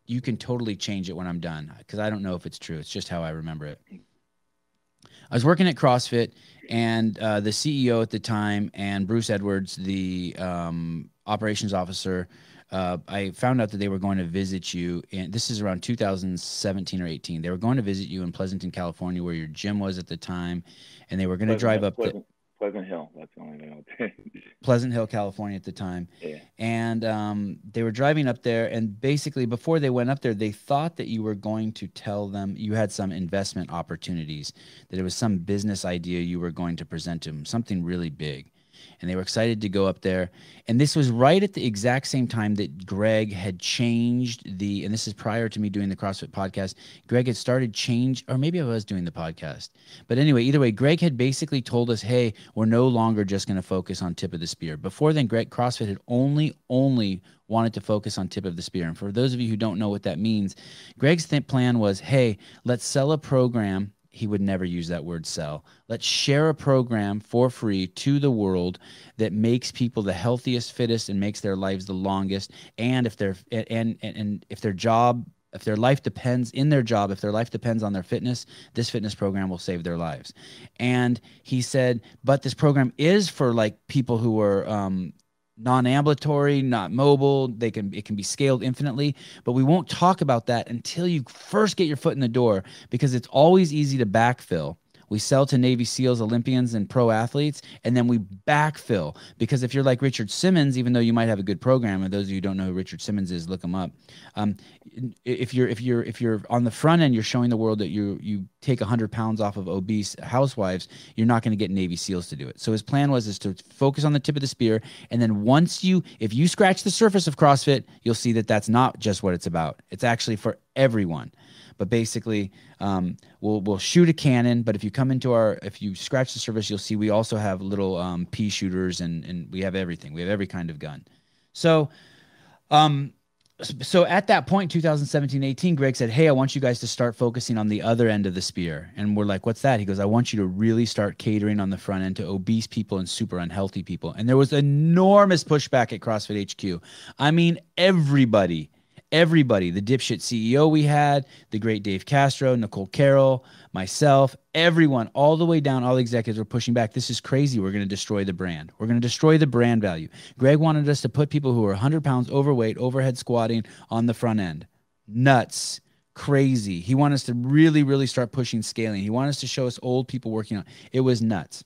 you can totally change it when I'm done, because I don't know if it's true. It's just how I remember it. I was working at CrossFit, and the CEO at the time and Bruce Edwards, the operations officer, I found out that they were going to visit you. And this is around 2017 or 18. They were going to visit you in Pleasanton, California, where your gym was at the time, and they were going to drive up the Pleasant Hill. That's the only thing I'll tell you. Pleasant Hill, California at the time. Yeah. And they were driving up there. And basically, before they went up there, they thought that you were going to tell them you had some investment opportunities, that it was some business idea you were going to present to them, something really big. And they were excited to go up there. And this was right at the exact same time that Greg had changed and this is prior to me doing the CrossFit podcast. Greg had started or maybe I was doing the podcast. But anyway, either way, Greg had basically told us, hey, we're no longer just going to focus on tip of the spear. Before then, CrossFit had only wanted to focus on tip of the spear. And for those of you who don't know what that means, Greg's plan was, hey, let's sell a program. He would never use that word sell. Let's share a program for free to the world that makes people the healthiest, fittest, and makes their lives the longest. And if if their life depends on their fitness, this fitness program will save their lives. And he said, but this program is for like people who are non-ambulatory, not mobile. It can be scaled infinitely, but we won't talk about that until you first get your foot in the door, because it's always easy to backfill. We sell to Navy SEALs, Olympians, and pro athletes, and then we backfill. Because if you're like Richard Simmons, even though you might have a good program, and those of you who don't know who Richard Simmons is, look him up. If you're on the front end, you're showing the world that you take 100 pounds off of obese housewives, you're not going to get Navy SEALs to do it. So his plan is to focus on the tip of the spear, and then if you scratch the surface of CrossFit, you'll see that that's not just what it's about. It's actually for everyone. But basically, we'll shoot a cannon. But if you scratch the surface, you'll see we also have little pea shooters, and we have everything. We have every kind of gun. So, so at that point, 2017-18, Greg said, hey, I want you guys to start focusing on the other end of the spear. And we're like, what's that? He goes, I want you to really start catering on the front end to obese people and super unhealthy people. And there was enormous pushback at CrossFit HQ. I mean, everybody, the dipshit CEO we had, the great Dave Castro, Nicole Carroll, myself, everyone, all the way down, all the executives were pushing back. This is crazy. We're going to destroy the brand. We're going to destroy the brand value. Greg wanted us to put people who are 100 pounds overweight, overhead squatting on the front end. Nuts. Crazy. He wanted us to really, really start pushing scaling. He wanted us to show us old people working on it. It was nuts.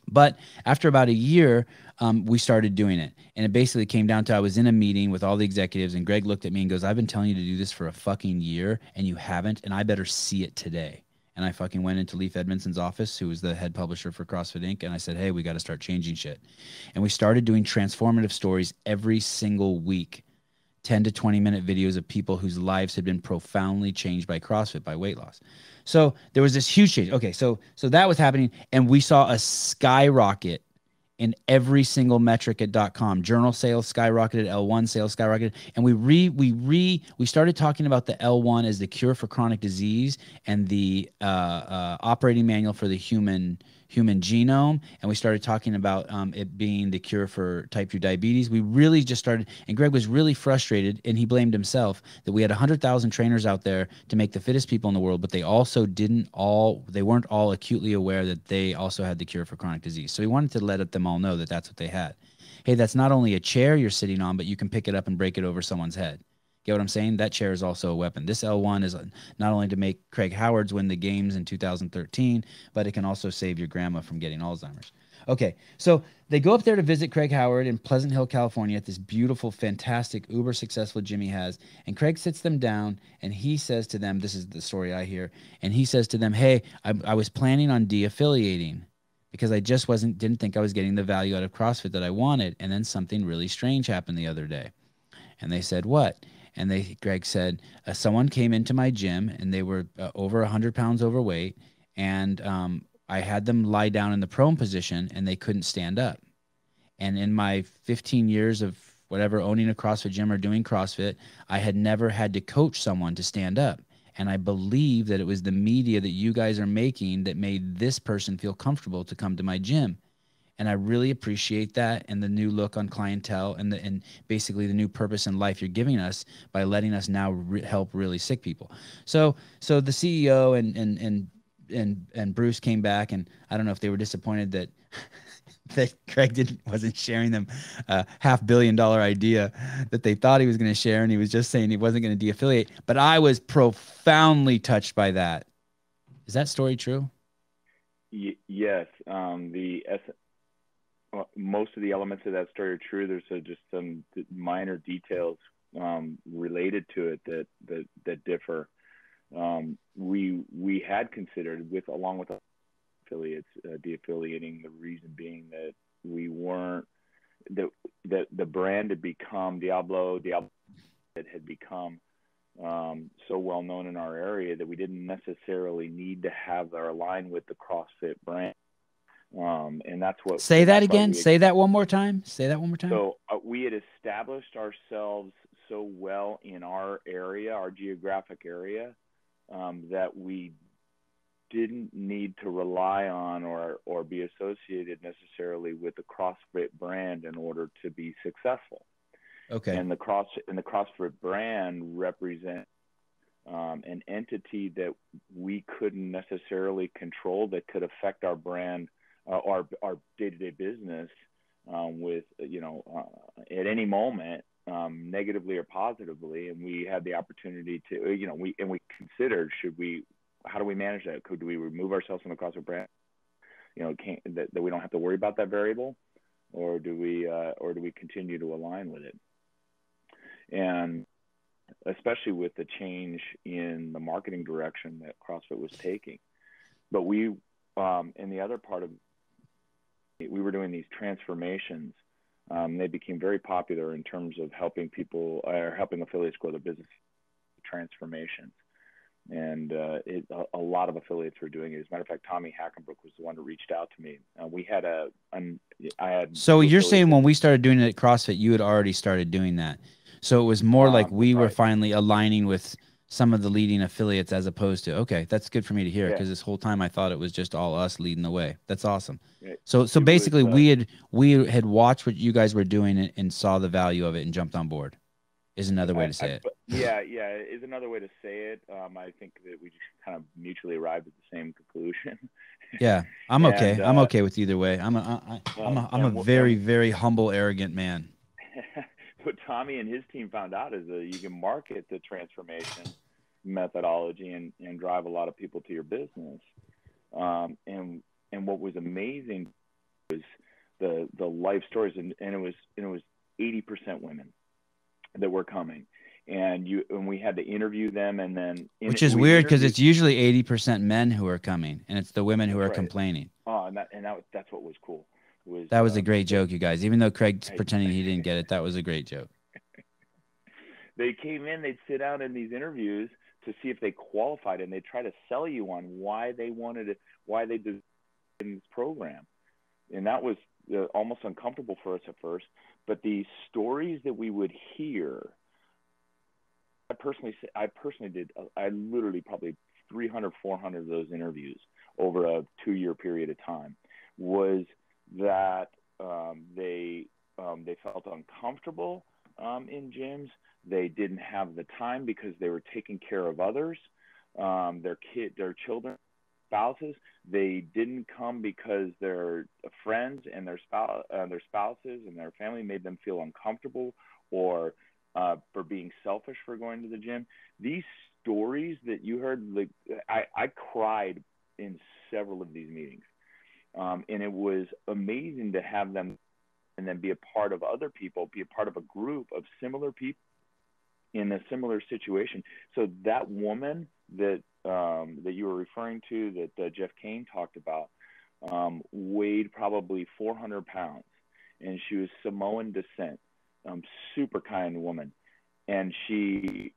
But after about a year, we started doing it. And it basically came down to, I was in a meeting with all the executives, and Greg looked at me and goes, I've been telling you to do this for a fucking year, and you haven't, and I better see it today. And I fucking went into Leif Edmondson's office, who was the head publisher for CrossFit Inc., and I said, hey, we got to start changing shit. And we started doing transformative stories every single week. 10 to 20-minute videos of people whose lives had been profoundly changed by CrossFit, by weight loss. So there was this huge change. Okay, so that was happening, and we saw a skyrocket in every single metric at .com. Journal sales skyrocketed, L1 sales skyrocketed, and we started talking about the L1 as the cure for chronic disease and the operating manual for the human genome, and we started talking about it being the cure for type 2 diabetes. We really just started, and Greg was really frustrated, and he blamed himself that we had 100,000 trainers out there to make the fittest people in the world, but they weren't all acutely aware that they also had the cure for chronic disease. So he wanted to let them all know that that's what they had. Hey, that's not only a chair you're sitting on, but you can pick it up and break it over someone's head. Get what I'm saying? That chair is also a weapon. This L1 is not only to make Craig Howard's win the games in 2013, but it can also save your grandma from getting Alzheimer's. Okay, so they go up there to visit Craig Howard in Pleasant Hill, California, at this beautiful, fantastic, uber successful gym he has. And Craig sits them down, and he says to them, this is the story I hear, and he says to them, hey, I was planning on de-affiliating because I just didn't think I was getting the value out of CrossFit that I wanted. And then something really strange happened the other day. And they said, what? And Greg said, someone came into my gym, and they were over 100 pounds overweight, and I had them lie down in the prone position, and they couldn't stand up. And in my 15 years of whatever, owning a CrossFit gym or doing CrossFit, I had never had to coach someone to stand up. And I believe that it was the media that you guys are making that made this person feel comfortable to come to my gym. And I really appreciate that, and the new look on clientele, and basically the new purpose in life you're giving us by letting us now help really sick people. So the CEO and Bruce came back, and I don't know if they were disappointed that that Craig wasn't sharing them a $500 million idea that they thought he was going to share, and he was just saying he wasn't going to de-affiliate. But I was profoundly touched by that. Is that story true? Yes. Most of the elements of that story are true. There's just some minor details related to it that differ. We had considered, along with affiliates, de-affiliating. The reason being that we weren't the brand had become Diablo that had become so well known in our area that we didn't necessarily need to have our align with the CrossFit brand. And that's what. Say that again. Say that one more time. Say that one more time. So we had established ourselves so well in our area, our geographic area, that we didn't need to rely on or be associated necessarily with the CrossFit brand in order to be successful. Okay. And the CrossFit brand represents an entity that we couldn't necessarily control, that could affect our brand, our day-to-day business with, at any moment, negatively or positively. And we had the opportunity to, we considered, how do we manage that? Do we remove ourselves from the CrossFit brand? That we don't have to worry about that variable, or do we continue to align with it? And especially with the change in the marketing direction that CrossFit was taking. But we, in the other part of, we were doing these transformations. They became very popular in terms of helping people or helping affiliates grow their business transformations. And a lot of affiliates were doing it. As a matter of fact, Tommy Hackenbrook was the one who reached out to me. So you're saying when we started doing it at CrossFit, you had already started doing that. So it was more like we were finally aligning with some of the leading affiliates, as opposed to, okay, that's good for me to hear, because this whole time I thought it was just all us leading the way. That's awesome. So basically we had watched what you guys were doing and saw the value of it and jumped on board, is another way to say it. Yeah, is another way to say it. I think that we just kind of mutually arrived at the same conclusion. Yeah, I'm okay. I'm okay with either way. I'm a very, very humble, arrogant man. What Tommy and his team found out is that you can market the transformation methodology and drive a lot of people to your business. And what was amazing was the life stories, and it was 80% women that were coming. And we had to interview them, and then which is weird, because it's usually 80% men who are coming, and it's the women who are complaining. Oh, that's what was cool. That was a great joke, you guys. Even though Craig's pretending he didn't get it, that was a great joke. They came in, they'd sit down in these interviews to see if they qualified, and they'd try to sell you on why they wanted it, why they did this program. And that was almost uncomfortable for us at first. But the stories that we would hear, I personally did, I literally probably 300, 400 of those interviews over a 2-year period of time, was that they felt uncomfortable in gyms. They didn't have the time because they were taking care of others, their children, spouses. They didn't come because their friends and their spouses and their family made them feel uncomfortable, or for being selfish for going to the gym. These stories that you heard, like, I cried in several of these meetings. And it was amazing to have them and then be a part of other people, be a part of a group of similar people in a similar situation. So that woman that you were referring to, that Jeff Kane talked about, weighed probably 400 pounds, and she was Samoan descent, super kind woman. And she,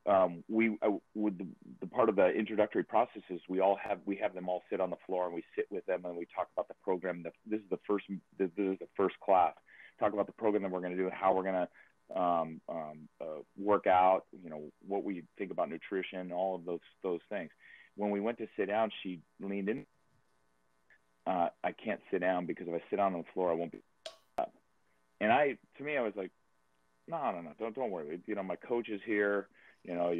with the part of the introductory processes, we have them all sit on the floor, and we sit with them and we talk about the program. This is the first class. Talk about the program that we're going to do, how we're going to work out, what we think about nutrition, all of those things. When we went to sit down, she leaned in I can't sit down because if I sit down on the floor, I won't be up. And I was like, no, don't worry. You know, my coach is here. You know,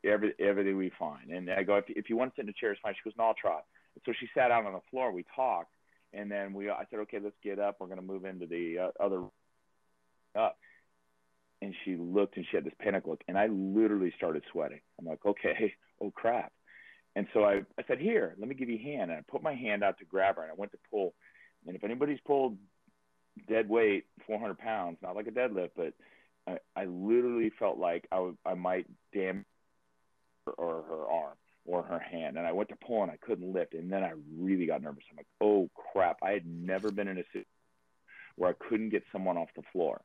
everything will be fine. And I go, if you want to sit in a chair, it's fine. She goes, no, I'll try. So she sat out on the floor. We talked, and then I said, okay, let's get up. We're going to move into the other up. And she looked, and she had this panic look, and I literally started sweating. I'm like, okay, oh crap. And so I said, here, let me give you a hand. And I put my hand out to grab her, and I went to pull. And if anybody's pulled dead weight, 400 pounds, not like a deadlift, but I literally felt like I might damage her or her arm or her hand. And I went to pull, and I couldn't lift. And then I really got nervous. I'm like, oh crap. I had never been in a situation where I couldn't get someone off the floor.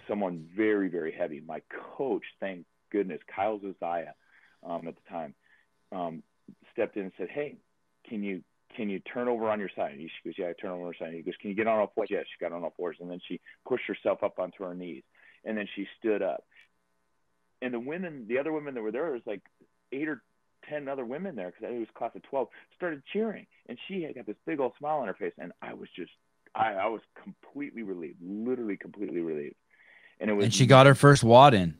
Someone very, very heavy. My coach, thank goodness, Kyle Zozaya, at the time, stepped in and said, hey, can you turn over on your side? And she goes, yeah, I turn over on her side. He goes, can you get on all fours? Yes, she got on all fours. And then she pushed herself up onto her knees. And then she stood up. And the other women that were there, was like 8 or 10 other women there, because it was class of 12, started cheering. And she had got this big old smile on her face. And I was just, I was completely relieved, literally completely relieved. And she got her first WOD in.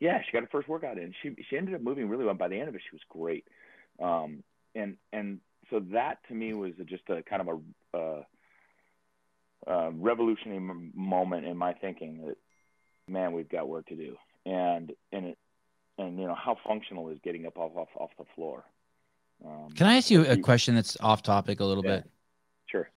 Yeah, she got her first workout in. She ended up moving really well. By the end of it, she was great. And so that to me was just a kind of a revolutionary moment in my thinking that, man, we've got work to do. And you know, how functional is getting up off the floor? Can I ask you a question that's off topic a little bit? Sure.